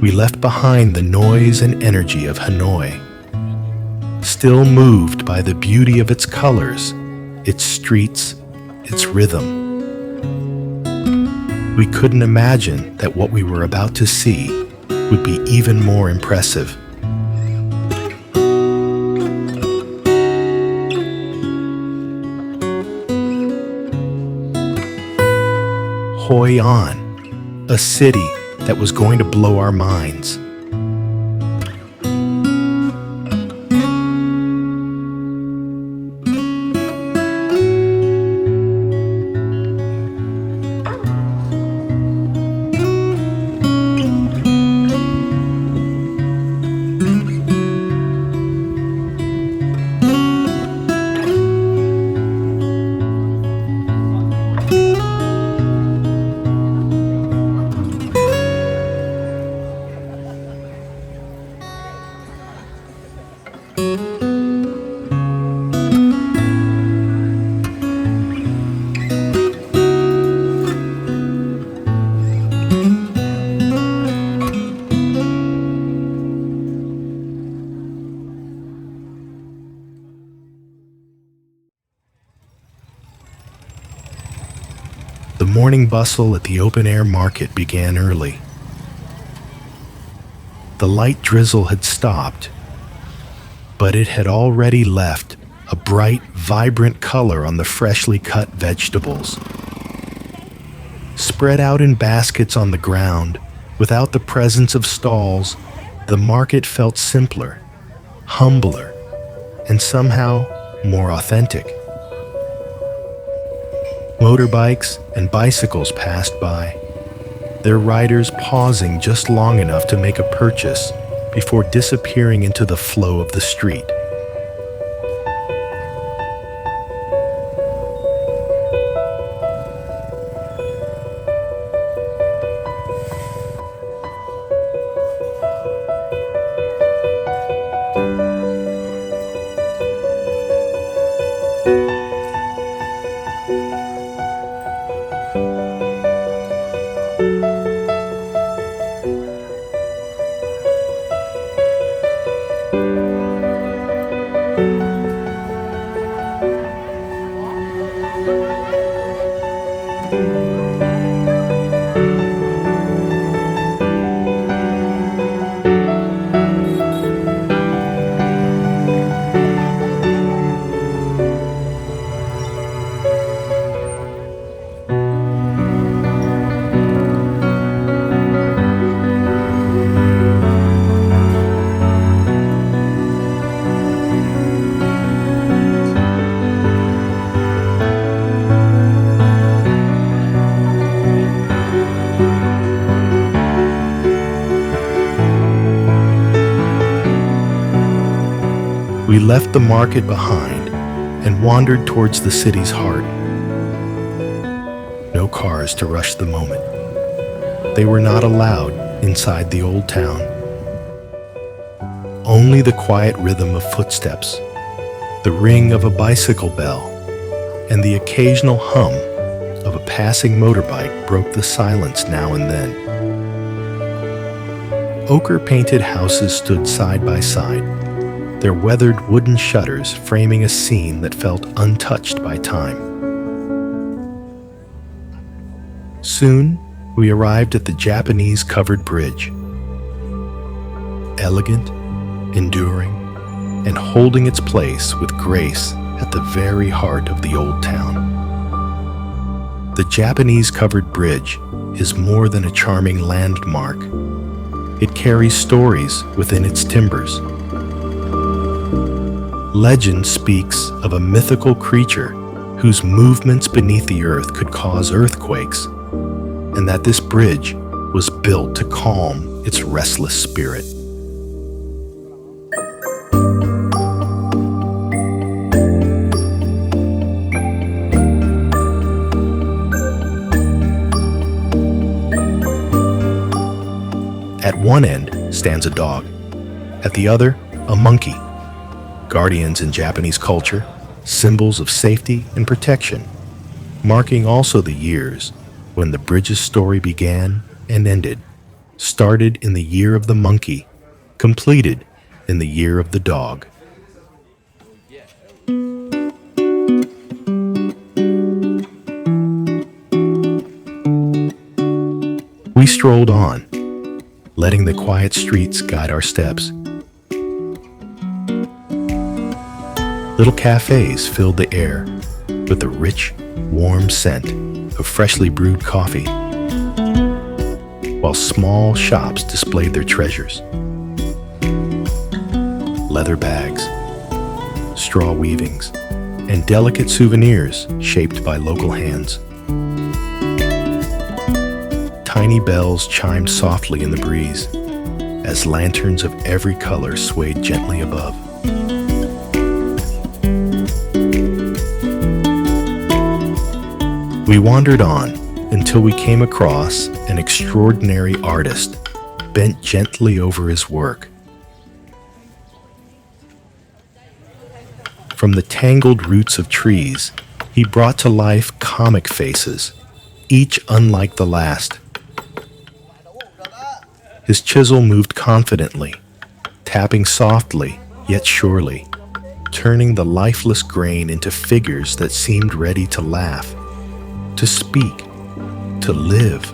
We left behind the noise and energy of Hanoi, still moved by the beauty of its colors, its streets, its rhythm. We couldn't imagine that what we were about to see would be even more impressive. Hoi An, a city that was going to blow our minds. The morning bustle at the open-air market began early. The light drizzle had stopped, but it had already left a bright, vibrant color on the freshly cut vegetables. Spread out in baskets on the ground, without the presence of stalls, the market felt simpler, humbler, and somehow more authentic. Motorbikes and bicycles passed by, their riders pausing just long enough to make a purchase before disappearing into the flow of the street. We left the market behind and wandered towards the city's heart. No cars to rush the moment. They were not allowed inside the old town. Only the quiet rhythm of footsteps, the ring of a bicycle bell, and the occasional hum of a passing motorbike broke the silence now and then. Ochre-painted houses stood side by side, their weathered wooden shutters framing a scene that felt untouched by time. Soon, we arrived at the Japanese covered bridge. Elegant, enduring, and holding its place with grace at the very heart of the old town. The Japanese covered bridge is more than a charming landmark. It carries stories within its timbers. Legend speaks of a mythical creature whose movements beneath the earth could cause earthquakes, and that this bridge was built to calm its restless spirit. At one end stands a dog, at the other, a monkey. Guardians in Japanese culture, symbols of safety and protection. marking also the years when the bridge's story began and ended, started in the year of the monkey, completed in the year of the dog. We strolled on, letting the quiet streets guide our steps. Little cafes filled the air with the rich, warm scent of freshly brewed coffee, while small shops displayed their treasures: leather bags, straw weavings, and delicate souvenirs shaped by local hands. Tiny bells chimed softly in the breeze as lanterns of every color swayed gently above. We wandered on until we came across an extraordinary artist bent gently over his work. From the tangled roots of trees, he brought to life comic faces, each unlike the last. His chisel moved confidently, tapping softly yet surely, turning the lifeless grain into figures that seemed ready to laugh, to speak, to live.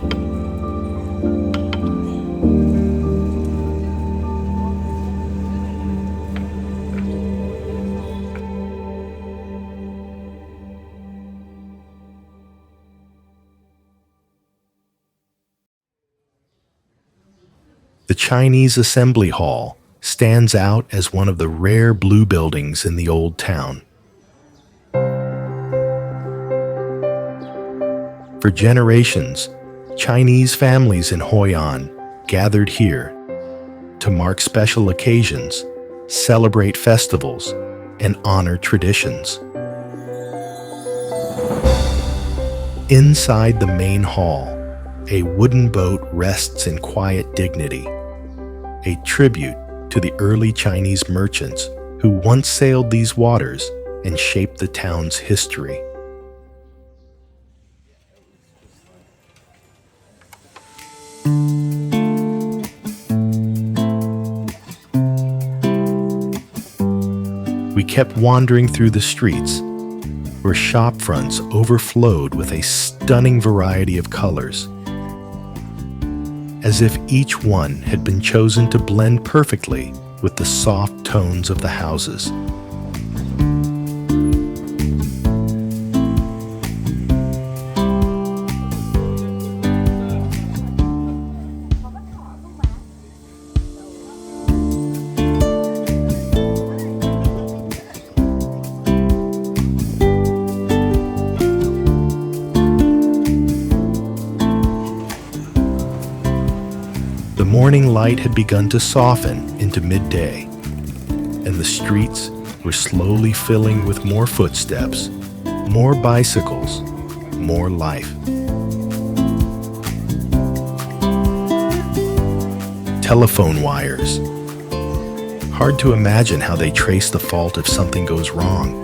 The Chinese Assembly Hall stands out as one of the rare blue buildings in the old town. For generations, Chinese families in Hoi An gathered here to mark special occasions, celebrate festivals, and honor traditions. Inside the main hall, a wooden boat rests in quiet dignity, a tribute to the early Chinese merchants who once sailed these waters and shaped the town's history. We kept wandering through the streets, where shop fronts overflowed with a stunning variety of colors, as if each one had been chosen to blend perfectly with the soft tones of the houses. The morning light had begun to soften into midday, and the streets were slowly filling with more footsteps, more bicycles, more life. Telephone wires. Hard to imagine how they trace the fault if something goes wrong.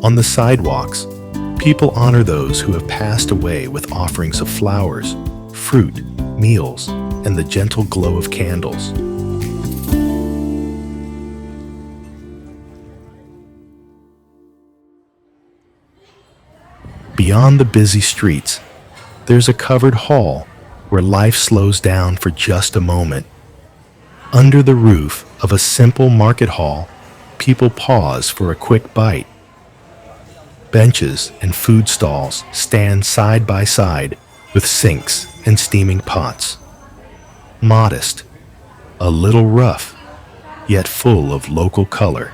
On the sidewalks, people honor those who have passed away with offerings of flowers, fruit, meals, and the gentle glow of candles. Beyond the busy streets, there's a covered hall where life slows down for just a moment. Under the roof of a simple market hall, people pause for a quick bite. Benches and food stalls stand side by side with sinks and steaming pots. Modest, a little rough, yet full of local color.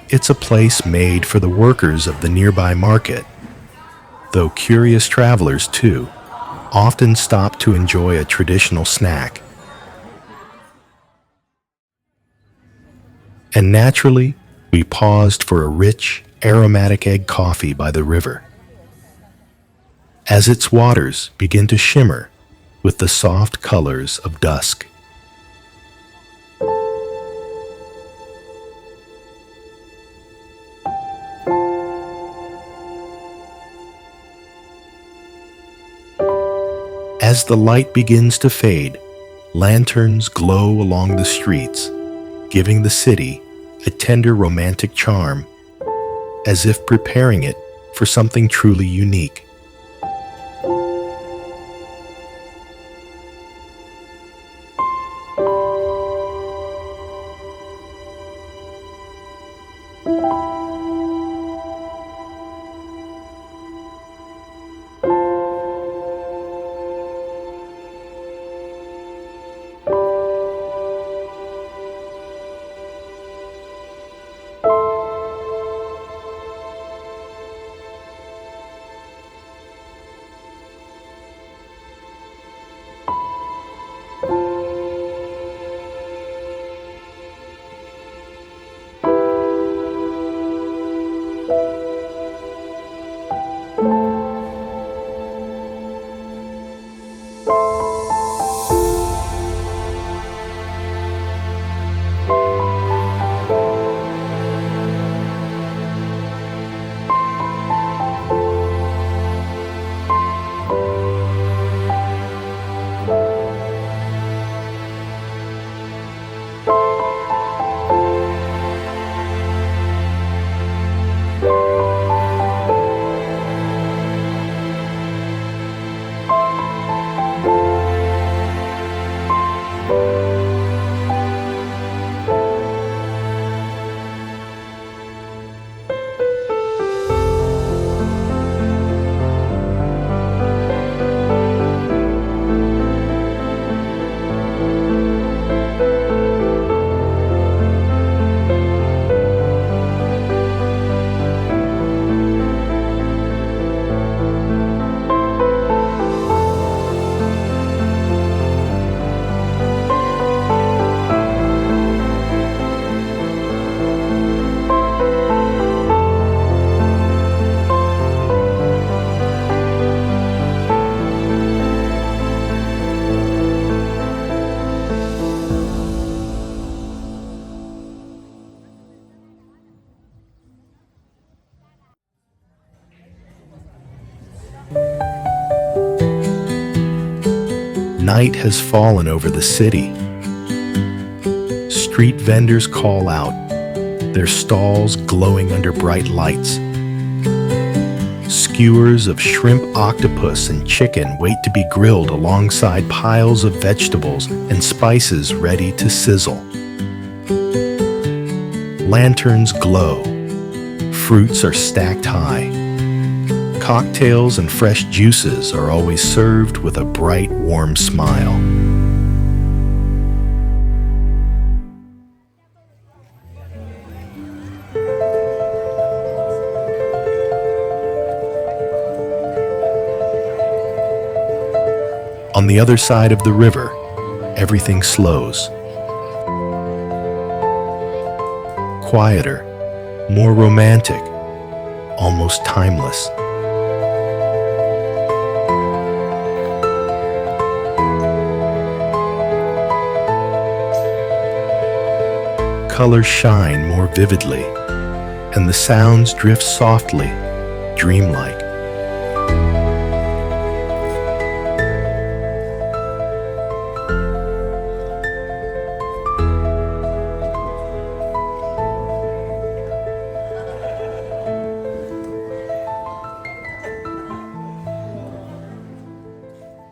It's a place made for the workers of the nearby market, though curious travelers, too, often stop to enjoy a traditional snack. And naturally, we paused for a rich, aromatic egg coffee by the river. as its waters begin to shimmer with the soft colors of dusk. As the light begins to fade, lanterns glow along the streets, giving the city a tender romantic charm, as if preparing it for something truly unique. Night has fallen over the city. Street vendors call out, their stalls glowing under bright lights. Skewers of shrimp, octopus, and chicken wait to be grilled alongside piles of vegetables and spices ready to sizzle. Lanterns glow. Fruits are stacked high. Cocktails and fresh juices are always served with a bright, warm smile. On the other side of the river, everything slows. Quieter, more romantic, almost timeless. Colors shine more vividly, and the sounds drift softly, dreamlike.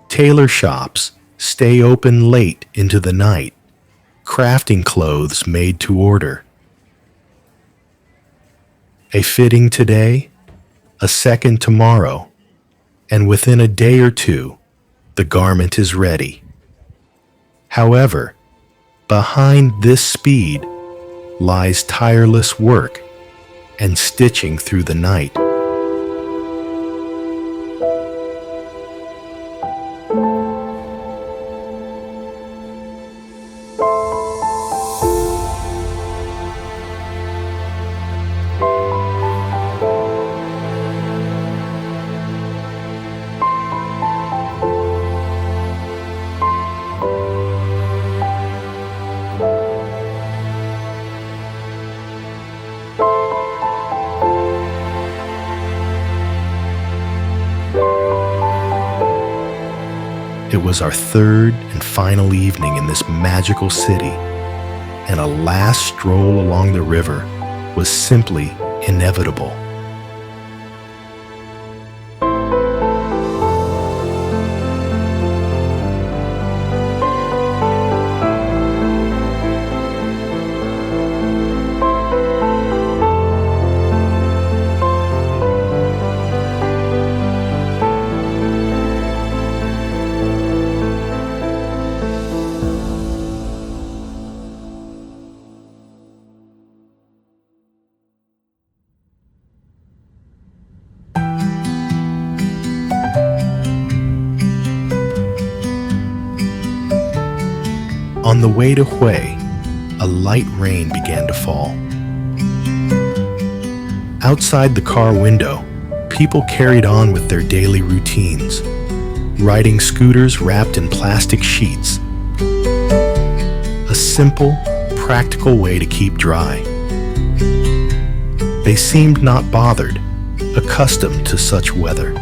Tailor shops stay open late into the night, crafting clothes made to order. A fitting today, a second tomorrow, and within a day or two, the garment is ready. However, behind this speed lies tireless work and stitching through the night. It was our third and final evening in this magical city, and a last stroll along the river was simply inevitable. On the way to Hue, a light rain began to fall. Outside the car window, people carried on with their daily routines, riding scooters wrapped in plastic sheets. A simple, practical way to keep dry. They seemed not bothered, accustomed to such weather.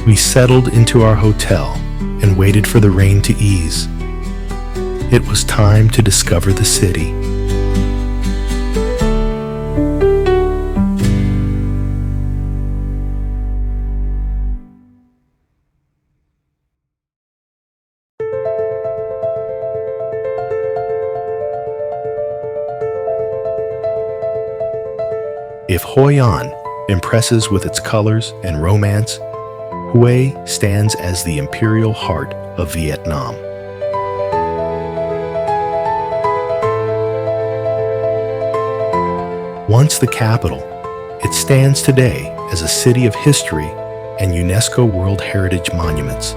We settled into our hotel and waited for the rain to ease. It was time to discover the city. If Hoi An impresses with its colors and romance, Hue stands as the imperial heart of Vietnam. Once the capital, it stands today as a city of history and UNESCO World Heritage Monuments.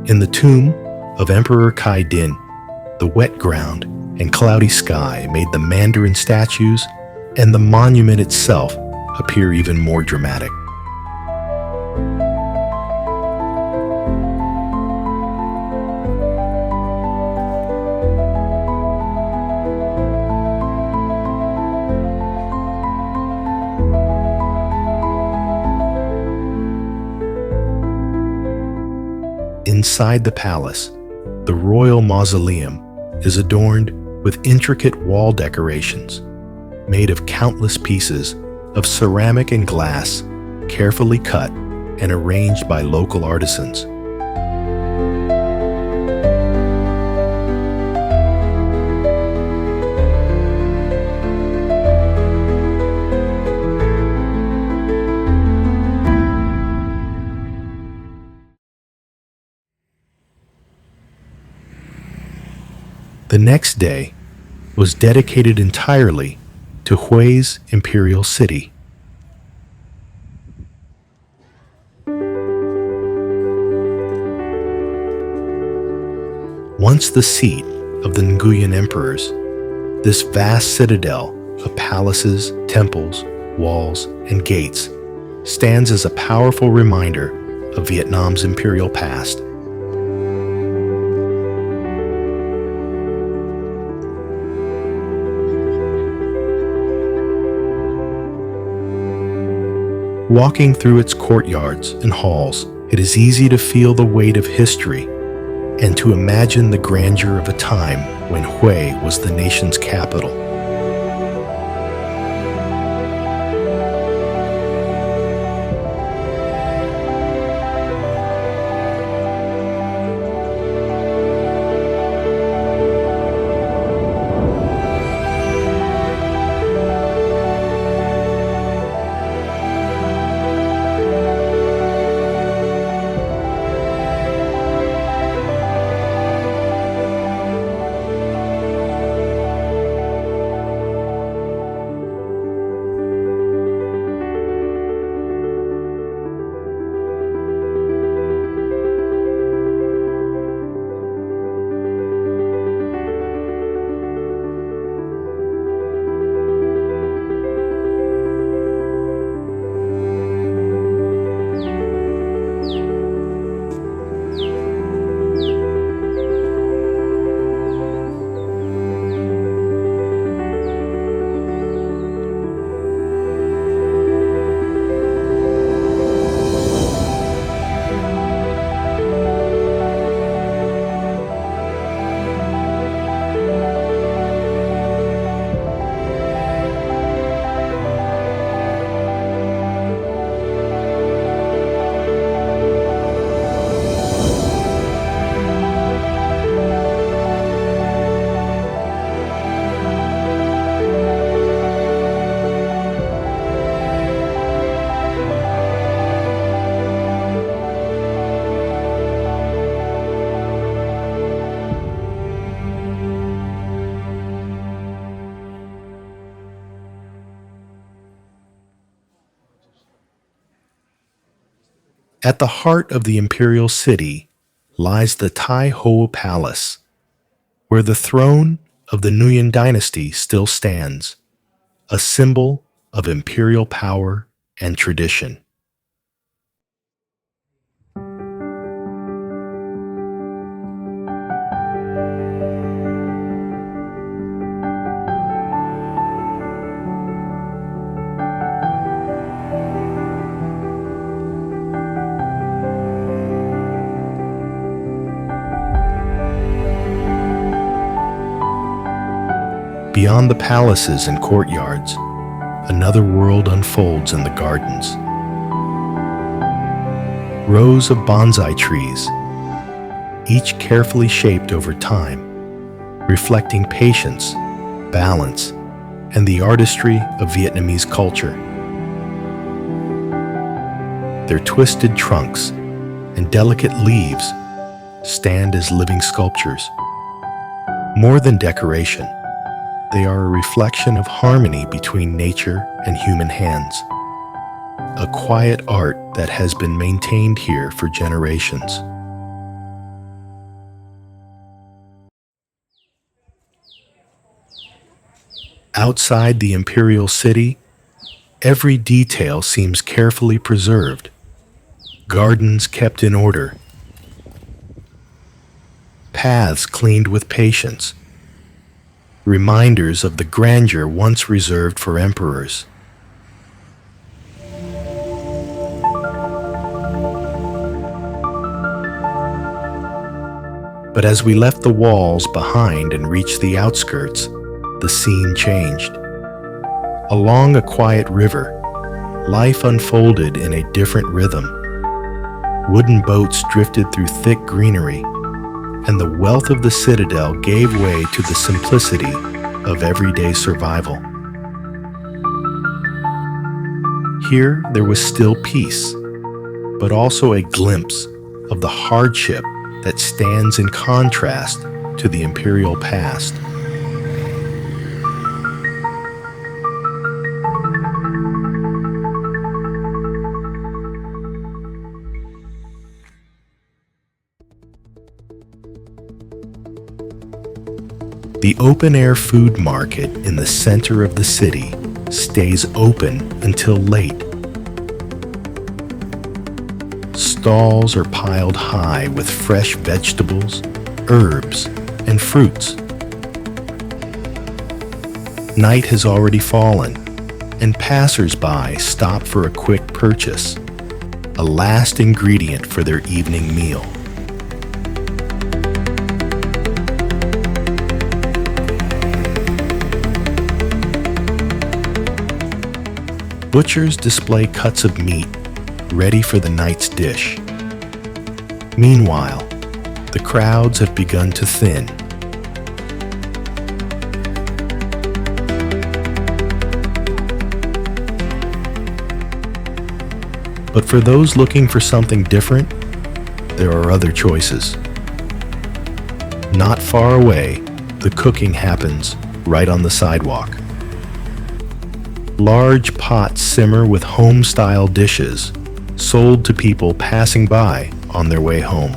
In the tomb of Emperor Kai Din, the wet ground and cloudy sky made the Mandarin statues and the monument itself appear even more dramatic. Inside the palace, the royal mausoleum is adorned with intricate wall decorations made of countless pieces of ceramic and glass, carefully cut and arranged by local artisans. The next day was dedicated entirely to Hue's imperial city. Once the seat of the Nguyen emperors, this vast citadel of palaces, temples, walls, and gates stands as a powerful reminder of Vietnam's imperial past. Walking through its courtyards and halls, it is easy to feel the weight of history and to imagine the grandeur of a time when Hue was the nation's capital. At the heart of the imperial city lies the Tai Ho Palace, where the throne of the Nguyen dynasty still stands, a symbol of imperial power and tradition. Beyond the palaces and courtyards, another world unfolds in the gardens. Rows of bonsai trees, each carefully shaped over time, reflecting patience, balance, and the artistry of Vietnamese culture. Their twisted trunks and delicate leaves stand as living sculptures. More than decoration, they are a reflection of harmony between nature and human hands, a quiet art that has been maintained here for generations. Outside the imperial city, every detail seems carefully preserved. Gardens kept in order, paths cleaned with patience, reminders of the grandeur once reserved for emperors. But as we left the walls behind and reached the outskirts, the scene changed. Along a quiet river, life unfolded in a different rhythm. Wooden boats drifted through thick greenery, and the wealth of the citadel gave way to the simplicity of everyday survival. Here there was still peace, but also a glimpse of the hardship that stands in contrast to the imperial past. The open-air food market in the center of the city stays open until late. Stalls are piled high with fresh vegetables, herbs, and fruits. Night has already fallen, and passers-by stop for a quick purchase, a last ingredient for their evening meal. Butchers display cuts of meat ready for the night's dish. Meanwhile, the crowds have begun to thin. But for those looking for something different, there are other choices. Not far away, the cooking happens right on the sidewalk. Large pots simmer with home-style dishes sold to people passing by on their way home.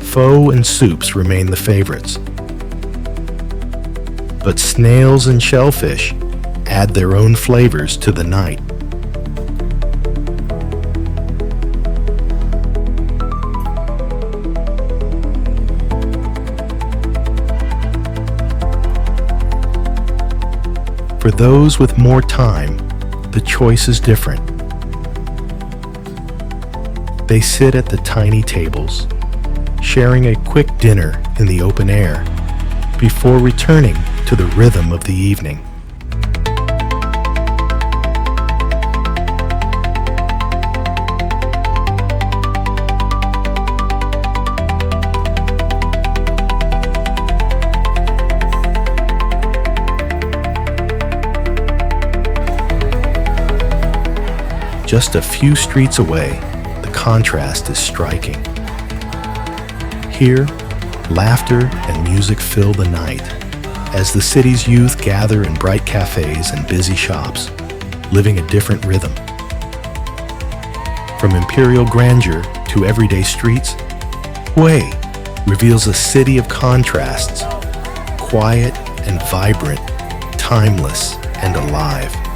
Pho and soups remain the favorites, but snails and shellfish add their own flavors to the night. For those with more time, the choice is different. They sit at the tiny tables, sharing a quick dinner in the open air, before returning to the rhythm of the evening. Just a few streets away, the contrast is striking. Here, laughter and music fill the night as the city's youth gather in bright cafes and busy shops. living a different rhythm. From imperial grandeur to everyday streets, Hoi reveals a city of contrasts, quiet and vibrant, timeless and alive.